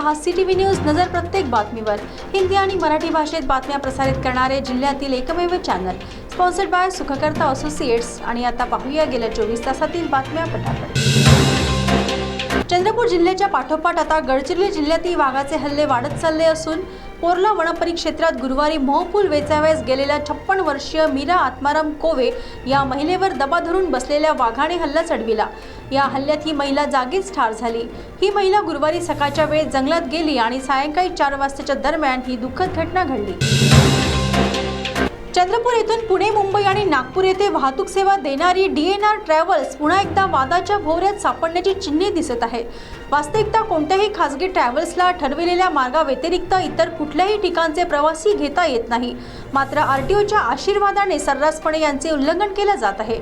पहा CTV news नजर प्रत्येक बातमीवर। हिंदी आणि मराठी भाषेत बातम्या प्रसारित करणारे जिल्ह्यातील एकमेव channel, sponsored by Sukhkarta associates. आणि आता पाहूया गेल्या 24 तासातील बातम्या पटापट। चंद्रपूर जिल्ह्याच्या पाठोपाठ आता गडचिरोली जिल्ह्यातही वाघाचे हल्ले वाढत चालले असून पोर्ला वनपरिक्षेत्रात गुरुवारी मोहफूल वेचावयास गेलेल्या 56 वर्षीय मीरा आत्माराम कोवे या महिलेवर दबा धरून बसलेल्या वाघाने हल्ला चढविला। या हल्ल्यात ही महिला जागीच ठार झाली। ही महिला गुरुवारी सकाळच्या वेळेत जंगलात गेली आणि सायंकाळी 4 वाजताच्या दरम्यान ही दुःखद घटना घडली। चंद्रपूर येथून पुणे, मुंबई आणि नागपूर येथे वाहतूक सेवा देणारी DNR ट्रॅव्हल्स पुन्हा एकदा वादाच्या भोवऱ्यात सापडण्याची चिन्हे दिसत आहेत। वास्तविकता कोणत्याही खासगी ट्रॅव्हल्सला ठरविलेल्या मार्गाव्यतिरिक्त इतर कुठल्याही ठिकाणचे प्रवासी घेता येत नाही। मात्र RTOच्या आशीर्वादाने सर्रासपणे यांचे उल्लंघन केले जात आहे।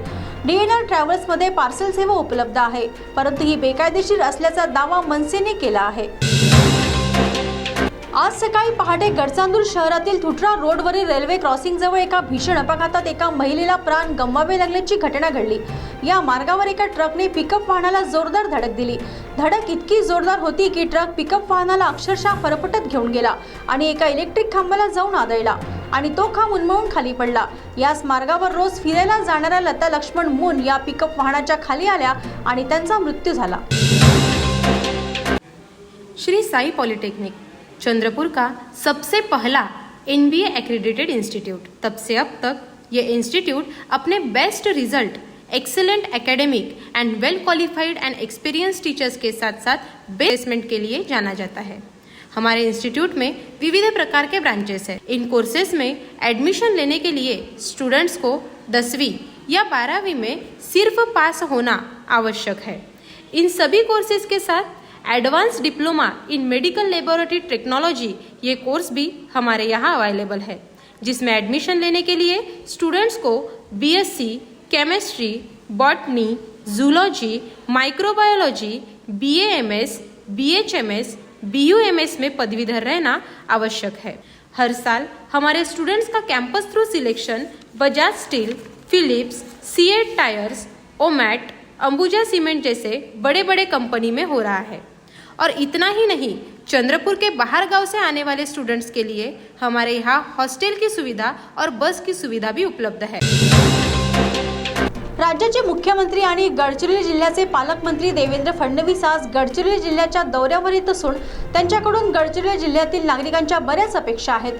DNR ट्रॅव्हल्समध्ये पार्सल सेवा उपलब्ध आहे, परंतु ही बेकायदेशीर असल्याचा दावा मनसेने केला आहे। आज सकाळी पहाटे गडचांदूर शहरातील थुटरा रोडवरील रेल्वे क्रॉसिंग जवळ एका भीषण अपघातात एका महिलेला प्राण गमवावे लागल्याची घटना घडली। या मार्गावर एका ट्रकने पिकअप वाहनाला जोरदार धडक दिली। धडक इतकी जोरदार होती की ट्रक पिकअप वाहनाला अक्षरशः फरफटत घेऊन गेला आणि एका इलेक्ट्रिक खांबाला जाऊन आदळला आणि तो खांब उन्मळून खाली पडला। याच मार्गावर रोज फिरायला जाणाऱ्या लता लक्ष्मण मून या पिकअप वाहनाच्या खाली आल्या आणि त्यांचा मृत्यू झाला। श्री साई पॉलिटेक्निक चंद्रपुर का सबसे पहला NBA एक्रेडिटेड इंस्टीट्यूट। तब से अब तक ये इंस्टीट्यूट अपने best result, excellent academic and well qualified and experience teachers के साथ साथ प्लेसमेंट के लिए जाना जाता है। हमारे इंस्टीट्यूट में विविध प्रकार के ब्रांचेस हैं। इन कोर्सेज में एडमिशन लेने के लिए स्टूडेंट्स को 10वीं या 12वीं में सिर्फ पास होना आवश्यक है। इन सभी कोर्सेज के साथ advance diploma in medical laboratory technology ये कोर्स भी हमारे यहाँ अवेलेबल है, जिसमें एडमिशन लेने के लिए स्टूडेंट्स को BSc chemistry, botany, zoology, microbiology, BAMS, BHMS, BUMS में पदवीधर रहना आवश्यक है। हर साल हमारे स्टूडेंट्स का campus through selection Bajaj steel, Philips, C8 tyres, ओमैट, अंबुजा सीमेंट जैसे बड़े बड़े कंपनी में हो रहा है। और इतना ही नहीं, चंद्रपुर के बाहर गांव से आने वाले स्टूडेंट्स के लिए हमारे यहाँ हॉस्टल की सुविधा और बस की सुविधा भी उपलब्ध है। राज्याचे मुख्यमंत्री आणि गडचिरोली जिल्ह्याचे पालकमंत्री देवेंद्र फडणवीस आज गडचिरोली जिल्ह्याच्या दौऱ्यावर येत असून त्यांच्याकडून गडचिरोली जिल्ह्यातील नागरिकांच्या बऱ्याच अपेक्षा आहेत।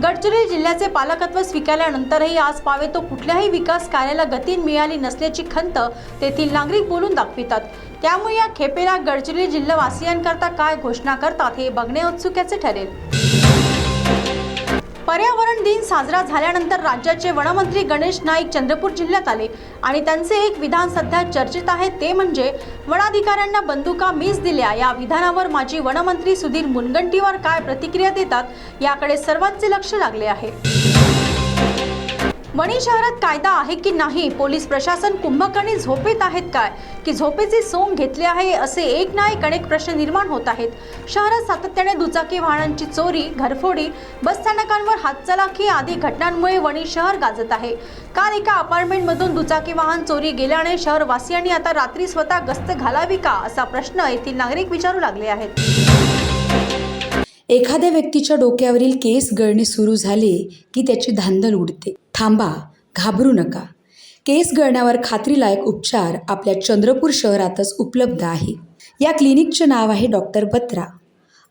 गडचिरोली जिल्ह्याचे पालकत्व स्वीकारल्यानंतरही आज पावे तो कुठल्याही विकास कार्याला गती मिळाली नसल्याची खंत तेथील नागरिक बोलून दाखवितात। त्यामुळे या खेपेला गडचिरोली जिल्हावासियांकरता काय घोषणा करतात हे बघणे औत्सुक्याचे ठरेल। पर्यावरण दिन साजरा झाल्यानंतर राज्याचे वनमंत्री गणेश नाईक चंद्रपूर जिल्ह्यात आले आणि त्यांचे एक विधान सध्या चर्चेत आहे, ते म्हणजे वनाधिकाऱ्यांना बंदुका मीच दिल्या। या विधानावर माजी वनमंत्री सुधीर मुनगंटीवार काय प्रतिक्रिया देतात याकडे सर्वांचे लक्ष लागले आहे। वणी शहरात कायदा आहे की नाही? पोलीस प्रशासन कुंभकर्णी झोपेत आहेत काय की झोपेचे सोंग घेतले आहे, असे एक ना एक अनेक प्रश्न निर्माण होत आहेत। शहरात सातत्याने दुचाकी वाहनांची चोरी, घरफोडी, बस स्थानकांवर हातचलाखी आदी घटनांमुळे वणी शहर गाजत आहे। काल एका अपार्टमेंटमधून दुचाकी वाहन चोरी गेल्याने शहरवासियांनी आता रात्री स्वतः गस्त घालावी का, असा प्रश्न येथील नागरिक विचारू लागले आहेत। एखाद्या व्यक्तीच्या डोक्यावरील केस गळणे सुरू झाले की त्याची धांदल उडते। थांबा, घाबरू नका। केस गळण्यावर खात्रीलायक उपचार आपल्या चंद्रपूर शहरातच उपलब्ध आहे। या क्लिनिकचे नाव आहे डॉक्टर बत्रा।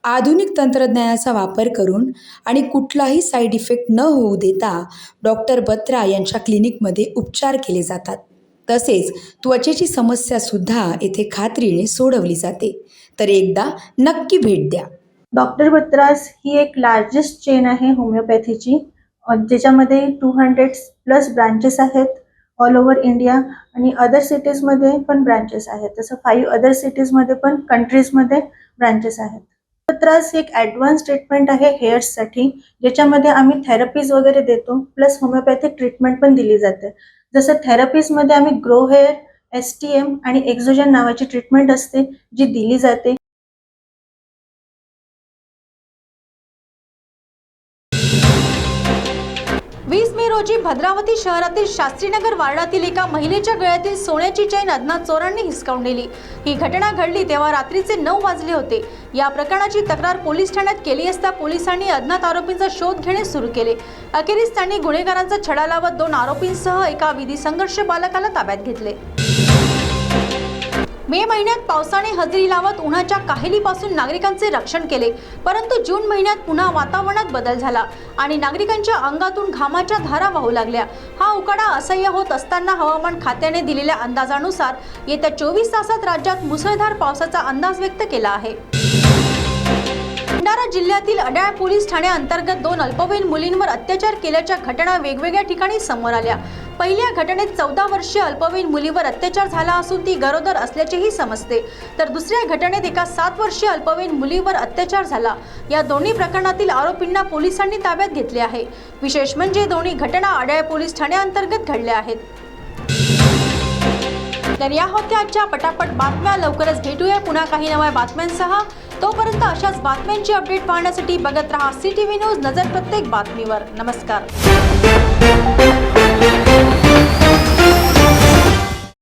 आधुनिक तंत्रज्ञानाचा वापर करून आणि कुठलाही साईड इफेक्ट न होऊ देता डॉक्टर बत्रा यांच्या क्लिनिकमध्ये उपचार केले जातात। तसेच त्वचेची समस्यासुद्धा येथे खात्रीने सोडवली जाते। तर एकदा नक्की भेट द्या। डॉक्टर बत्रास ही एक लार्जेस्ट चेन आहे होमिओपॅथीची, ज्याच्यामध्ये 200+ ब्रांचेस आहेत ऑल ओव्हर इंडिया आणि अदर सिटीजमध्ये पण ब्रांचेस आहेत। तसं 5 अदर सिटीजमध्ये पण कंट्रीजमध्ये ब्रांचेस आहेत। बत्रास एक ॲडव्हान्स ट्रीटमेंट आहे हेअर्ससाठी, ज्याच्यामध्ये आम्ही थेरपीज वगैरे देतो, प्लस होमिओपॅथिक ट्रीटमेंट पण दिली जाते। जसं थेरपीजमध्ये आम्ही ग्रो हेअर, STM आणि एक्झोजन नावाची ट्रीटमेंट असते जी दिली जाते। 20 मे रोजी भद्रावती शहरातील शास्त्रीनगर वार्डातील एका महिलेच्या गळ्यातील सोन्याची चेन अज्ञात चोरांनी हिसकावून नेली। ही घटना घडली तेव्हा रात्रीचे 9 वाजले होते। या प्रकरणाची तक्रार पोलीस ठाण्यात केली असता पोलिसांनी अज्ञात आरोपींचा शोध घेणे सुरू केले। अखेरीस त्यांनी गुन्हेगारांचा छडा लावत 2 आरोपींसह एका विधी संघर्ष बालकाला ताब्यात घेतले। मे महिन्यात पावसाने हजेरी लावत उन्हाच्या काहिलीपासून नागरिकांचे रक्षण केले, परंतु जून महिन्यात पुन्हा वातावरणात बदल झाला आणि नागरिकांच्या अंगातून घामाच्या धारा वाहू लागल्या। हा उकाडा असह्य होत असताना हवामान खात्याने दिलेल्या अंदाजानुसार येत्या 24 तासात राज्यात मुसळधार पावसाचा अंदाज व्यक्त केला आहे। भंडारा जिल्ह्यातील अड्याळ पोलीस ठाण्याअंतर्गत 2 अल्पवयीन मुलींवर अत्याचार केल्याच्या घटना वेगवेगळ्या ठिकाणी समोर आल्या। पहिल्या घटनेत 14 वर्षीय अल्पवयीन मुलीवर अत्याचार झाला असून ती गरोदर असल्याचेही समजते, तर दुसऱ्या घटनेत एका 7 वर्षीय अल्पवयीन मुलीवर अत्याचार झाला। या दोन्ही प्रकरणातील आरोपींना पोलिसांनी ताब्यात घेतले आहे। विशेष म्हणजे दोन्ही घटना अड्याळ पोलीस ठाण्याअंतर्गत घडल्या आहेत। तर या होत्या आजच्या पटापट बातम्या। लवकरच भेटूया पुन्हा काही नव्या बातम्यांसह। तोपर्यंत अशाच बातम्यांची अपडेट पाहण्यासाठी बघत रहा CTV न्यूज, नजर प्रत्येक बातमीवर। नमस्कार।